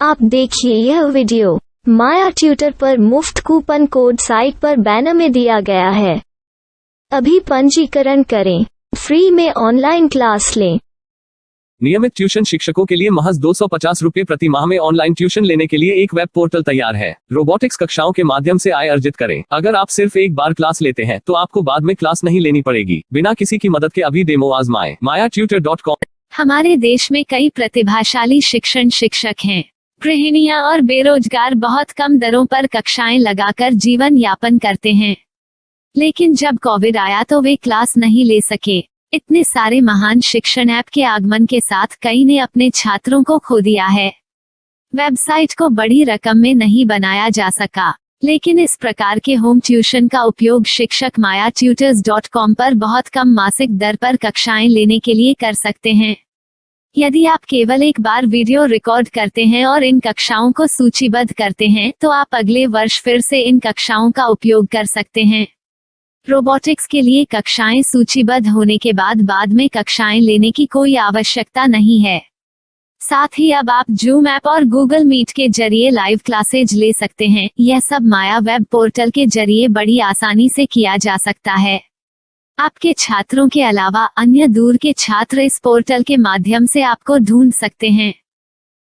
आप देखिए यह वीडियो माया ट्यूटर पर मुफ्त कूपन कोड साइट पर बैनर में दिया गया है। अभी पंजीकरण करें, फ्री में ऑनलाइन क्लास लें। नियमित ट्यूशन शिक्षकों के लिए महज 250 रुपये प्रति माह में ऑनलाइन ट्यूशन लेने के लिए एक वेब पोर्टल तैयार है। रोबोटिक्स कक्षाओं के माध्यम से आय अर्जित करें। अगर आप सिर्फ एक बार क्लास लेते हैं तो आपको बाद में क्लास नहीं लेनी पड़ेगी। बिना किसी की मदद के अभी डेमो आजमाएं। mayaTutor.com। हमारे देश में कई प्रतिभाशाली शिक्षक हैं। गृहिणियां और बेरोजगार बहुत कम दरों पर कक्षाएं लगाकर जीवन यापन करते हैं, लेकिन जब कोविड आया तो वे क्लास नहीं ले सके। इतने सारे महान शिक्षण ऐप के आगमन के साथ कई ने अपने छात्रों को खो दिया है। वेबसाइट को बड़ी रकम में नहीं बनाया जा सका, लेकिन इस प्रकार के होम ट्यूशन का उपयोग शिक्षक mayaTutors.com पर बहुत कम मासिक दर पर कक्षाएं लेने के लिए कर सकते हैं। यदि आप केवल एक बार वीडियो रिकॉर्ड करते हैं और इन कक्षाओं को सूचीबद्ध करते हैं तो आप अगले वर्ष फिर से इन कक्षाओं का उपयोग कर सकते हैं। रोबोटिक्स के लिए कक्षाएं सूचीबद्ध होने के बाद में कक्षाएं लेने की कोई आवश्यकता नहीं है। साथ ही अब आप जूम ऐप और गूगल मीट के जरिए लाइव क्लासेज ले सकते हैं। यह सब माया वेब पोर्टल के जरिए बड़ी आसानी से किया जा सकता है। आपके छात्रों के अलावा अन्य दूर के छात्र इस पोर्टल के माध्यम से आपको ढूंढ सकते हैं।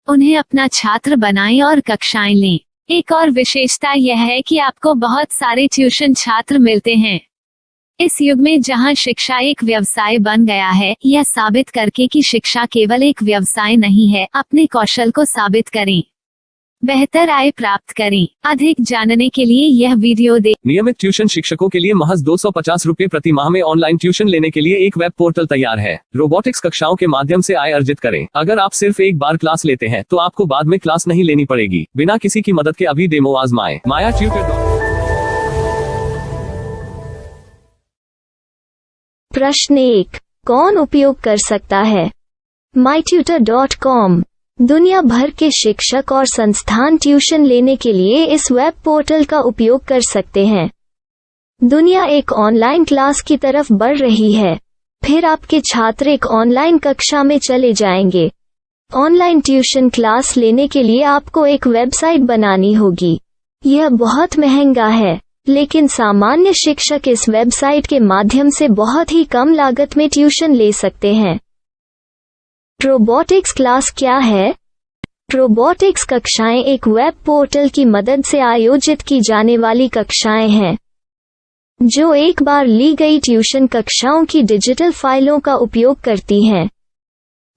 उन्हें अपना छात्र बनाएं और कक्षाएं लें। एक और विशेषता यह है कि आपको बहुत सारे ट्यूशन छात्र मिलते हैं। इस युग में जहां शिक्षा एक व्यवसाय बन गया है, यह साबित करके कि शिक्षा केवल एक व्यवसाय नहीं है, अपने कौशल को साबित करें, बेहतर आय प्राप्त करें। अधिक जानने के लिए यह वीडियो देखें। नियमित ट्यूशन शिक्षकों के लिए महज 250 रुपये प्रति माह में ऑनलाइन ट्यूशन लेने के लिए एक वेब पोर्टल तैयार है। रोबोटिक्स कक्षाओं के माध्यम से आय अर्जित करें। अगर आप सिर्फ एक बार क्लास लेते हैं तो आपको बाद में क्लास नहीं लेनी पड़ेगी। बिना किसी की मदद के अभी डेमो आजमाएं। mayaTutor। प्रश्न 1, कौन उपयोग कर सकता है? myTutor.com। दुनिया भर के शिक्षक और संस्थान ट्यूशन लेने के लिए इस वेब पोर्टल का उपयोग कर सकते हैं। दुनिया एक ऑनलाइन क्लास की तरफ बढ़ रही है। फिर आपके छात्र एक ऑनलाइन कक्षा में चले जाएंगे। ऑनलाइन ट्यूशन क्लास लेने के लिए आपको एक वेबसाइट बनानी होगी। यह बहुत महंगा है, लेकिन सामान्य शिक्षक इस वेबसाइट के माध्यम से बहुत ही कम लागत में ट्यूशन ले सकते हैं। रोबोटिक्स क्लास क्या है? रोबोटिक्स कक्षाएं एक वेब पोर्टल की मदद से आयोजित की जाने वाली कक्षाएं हैं, जो एक बार ली गई ट्यूशन कक्षाओं की डिजिटल फाइलों का उपयोग करती हैं।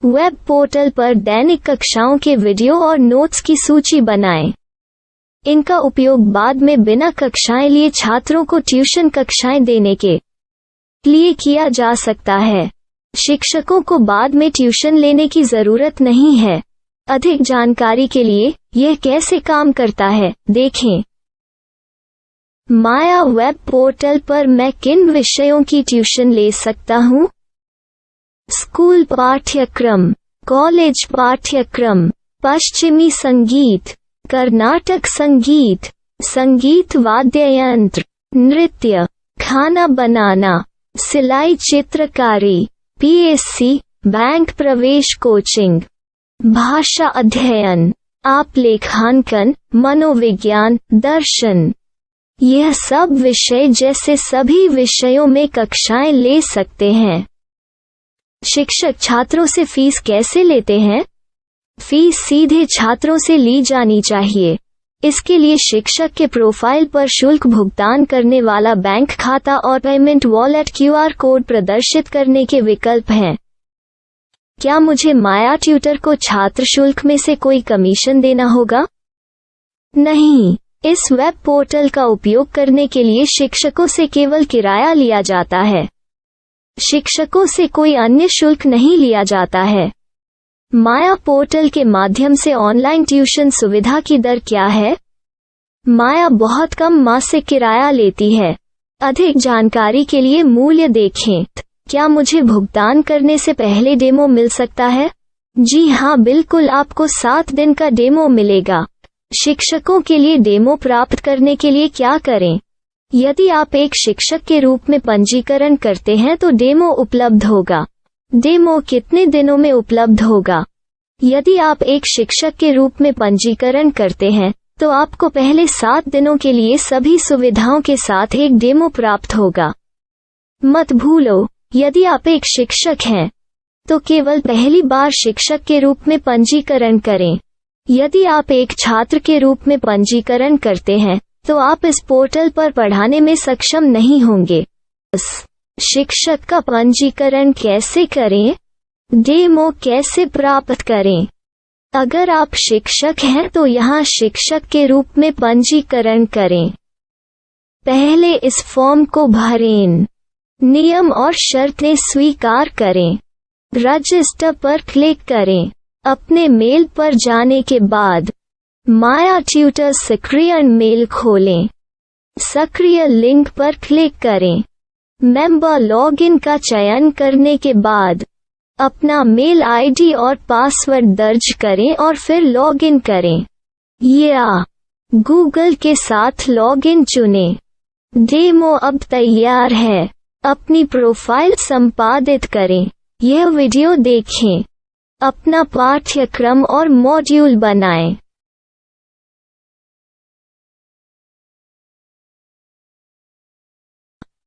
वेब पोर्टल पर दैनिक कक्षाओं के वीडियो और नोट्स की सूची बनाएं। इनका उपयोग बाद में बिना कक्षाएं लिए छात्रों को ट्यूशन कक्षाएं देने के लिए किया जा सकता है। शिक्षकों को बाद में ट्यूशन लेने की जरूरत नहीं है। अधिक जानकारी के लिए यह कैसे काम करता है, देखें। माया वेब पोर्टल पर मैं किन विषयों की ट्यूशन ले सकता हूँ? स्कूल पाठ्यक्रम, कॉलेज पाठ्यक्रम, पश्चिमी संगीत, कर्नाटक संगीत, संगीत वाद्य यंत्र, नृत्य, खाना बनाना, सिलाई चित्रकारी, PSC, बैंक प्रवेश कोचिंग, भाषा अध्ययन, आप लेखांकन, मनोविज्ञान, दर्शन। यह सब विषय जैसे सभी विषयों में कक्षाएं ले सकते हैं। शिक्षक छात्रों से फीस कैसे लेते हैं? फीस सीधे छात्रों से ली जानी चाहिए। इसके लिए शिक्षक के प्रोफाइल पर शुल्क भुगतान करने वाला बैंक खाता और पेमेंट वॉलेट QR कोड प्रदर्शित करने के विकल्प हैं। क्या मुझे माया ट्यूटर को छात्र शुल्क में से कोई कमीशन देना होगा? नहीं, इस वेब पोर्टल का उपयोग करने के लिए शिक्षकों से केवल किराया लिया जाता है। शिक्षकों से कोई अन्य शुल्क नहीं लिया जाता है। माया पोर्टल के माध्यम से ऑनलाइन ट्यूशन सुविधा की दर क्या है? माया बहुत कम मासिक किराया लेती है। अधिक जानकारी के लिए मूल्य देखें। क्या मुझे भुगतान करने से पहले डेमो मिल सकता है? जी हाँ, बिल्कुल, आपको 7 दिन का डेमो मिलेगा। शिक्षकों के लिए डेमो प्राप्त करने के लिए क्या करें? यदि आप एक शिक्षक के रूप में पंजीकरण करते हैं तो डेमो उपलब्ध होगा। डेमो कितने दिनों में उपलब्ध होगा? यदि आप एक शिक्षक के रूप में पंजीकरण करते हैं तो आपको पहले 7 दिनों के लिए सभी सुविधाओं के साथ एक डेमो प्राप्त होगा। मत भूलो, यदि आप एक शिक्षक हैं तो केवल पहली बार शिक्षक के रूप में पंजीकरण करें। यदि आप एक छात्र के रूप में पंजीकरण करते हैं तो आप इस पोर्टल पर पढ़ाने में सक्षम नहीं होंगे। शिक्षक का पंजीकरण कैसे करें? डेमो कैसे प्राप्त करें? अगर आप शिक्षक हैं तो यहाँ शिक्षक के रूप में पंजीकरण करें। पहले इस फॉर्म को भरें। नियम और शर्तें स्वीकार करें। रजिस्टर पर क्लिक करें। अपने मेल पर जाने के बाद माया ट्यूटर सक्रिय मेल खोलें। सक्रिय लिंक पर क्लिक करें। मेंबर लॉगिन का चयन करने के बाद अपना मेल आईडी और पासवर्ड दर्ज करें और फिर लॉगिन करें या गूगल के साथ लॉगिन चुनें। डेमो अब तैयार है। अपनी प्रोफाइल संपादित करें। यह वीडियो देखें। अपना पाठ्यक्रम और मॉड्यूल बनाएं।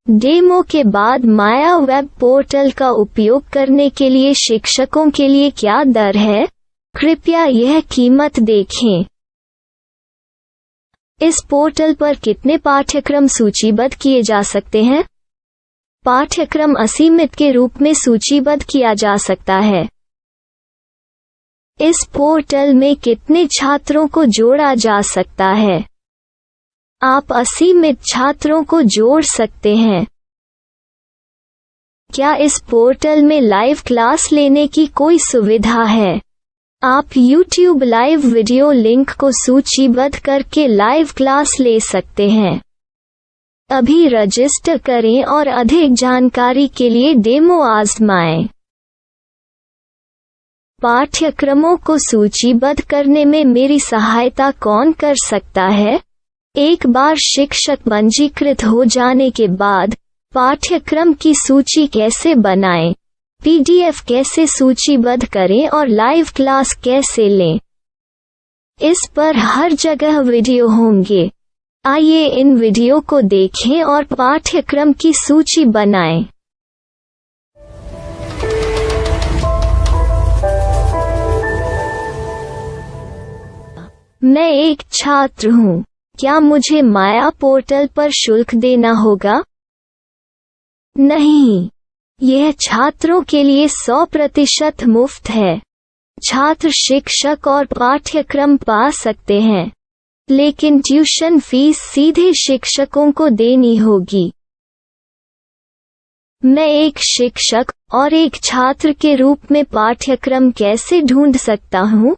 डेमो के बाद माया वेब पोर्टल का उपयोग करने के लिए शिक्षकों के लिए क्या दर है? कृपया यह कीमत देखें। इस पोर्टल पर कितने पाठ्यक्रम सूचीबद्ध किए जा सकते हैं? पाठ्यक्रम असीमित के रूप में सूचीबद्ध किया जा सकता है। इस पोर्टल में कितने छात्रों को जोड़ा जा सकता है? आप असीमित छात्रों को जोड़ सकते हैं। क्या इस पोर्टल में लाइव क्लास लेने की कोई सुविधा है? आप YouTube लाइव वीडियो लिंक को सूचीबद्ध करके लाइव क्लास ले सकते हैं। अभी रजिस्टर करें और अधिक जानकारी के लिए डेमो आजमाएं। पाठ्यक्रमों को सूचीबद्ध करने में मेरी सहायता कौन कर सकता है? एक बार शिक्षक पंजीकृत हो जाने के बाद पाठ्यक्रम की सूची कैसे बनाएं, PDF कैसे सूचीबद्ध करें और लाइव क्लास कैसे लें, इस पर हर जगह वीडियो होंगे। आइए इन वीडियो को देखें और पाठ्यक्रम की सूची बनाएं। मैं एक छात्र हूँ। क्या मुझे माया पोर्टल पर शुल्क देना होगा? नहीं, यह छात्रों के लिए 100% मुफ्त है। छात्र शिक्षक और पाठ्यक्रम पा सकते हैं, लेकिन ट्यूशन फीस सीधे शिक्षकों को देनी होगी। मैं एक शिक्षक और एक छात्र के रूप में पाठ्यक्रम कैसे ढूंढ सकता हूँ?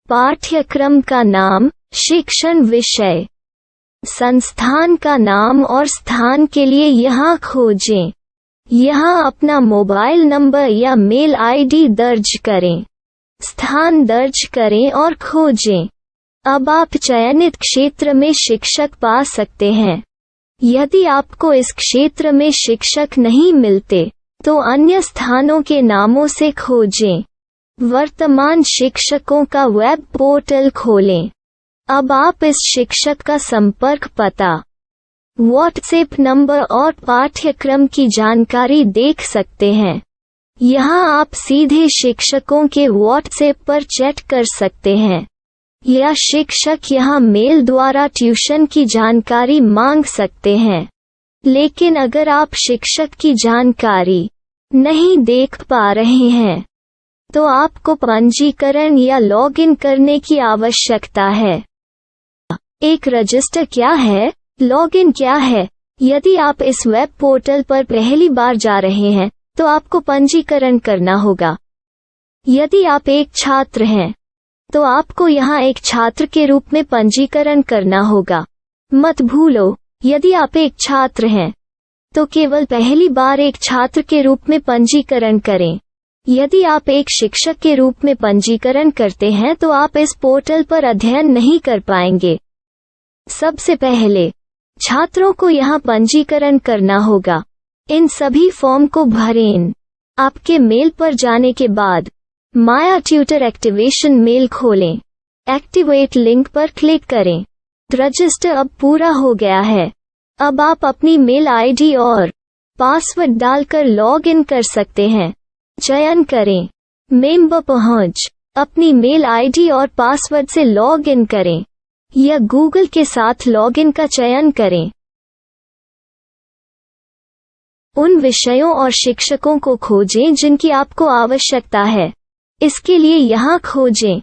पाठ्यक्रम का नाम, शिक्षण विषय, संस्थान का नाम और स्थान के लिए यहाँ खोजें। यहाँ अपना मोबाइल नंबर या मेल आईडी दर्ज करें। स्थान दर्ज करें और खोजें। अब आप चयनित क्षेत्र में शिक्षक पा सकते हैं। यदि आपको इस क्षेत्र में शिक्षक नहीं मिलते तो अन्य स्थानों के नामों से खोजें। वर्तमान शिक्षकों का वेब पोर्टल खोलें। अब आप इस शिक्षक का संपर्क पता, व्हाट्सएप नंबर और पाठ्यक्रम की जानकारी देख सकते हैं। यहाँ आप सीधे शिक्षकों के व्हाट्सएप पर चैट कर सकते हैं या शिक्षक यहाँ मेल द्वारा ट्यूशन की जानकारी मांग सकते हैं। लेकिन अगर आप शिक्षक की जानकारी नहीं देख पा रहे हैं तो आपको पंजीकरण या लॉगिन करने की आवश्यकता है। एक रजिस्टर क्या है? लॉगिन क्या है? यदि आप इस वेब पोर्टल पर पहली बार जा रहे हैं तो आपको पंजीकरण करना होगा। यदि आप एक छात्र हैं तो आपको यहाँ एक छात्र के रूप में पंजीकरण करना होगा। मत भूलो, यदि आप एक छात्र हैं तो केवल पहली बार एक छात्र के रूप में पंजीकरण करें। यदि आप एक शिक्षक के रूप में पंजीकरण करते हैं तो आप इस पोर्टल पर अध्ययन नहीं कर पाएंगे। सबसे पहले छात्रों को यहाँ पंजीकरण करना होगा। इन सभी फॉर्म को भरें। आपके मेल पर जाने के बाद माया ट्यूटर एक्टिवेशन मेल खोलें। एक्टिवेट लिंक पर क्लिक करें। रजिस्टर अब पूरा हो गया है। अब आप अपनी मेल आईडी और पासवर्ड डालकर लॉग इन कर सकते हैं। चयन करें मेंबर पहुंच। अपनी मेल आईडी और पासवर्ड से लॉग इन करें या गूगल के साथ लॉगिन का चयन करें। उन विषयों और शिक्षकों को खोजें जिनकी आपको आवश्यकता है। इसके लिए यहाँ खोजें।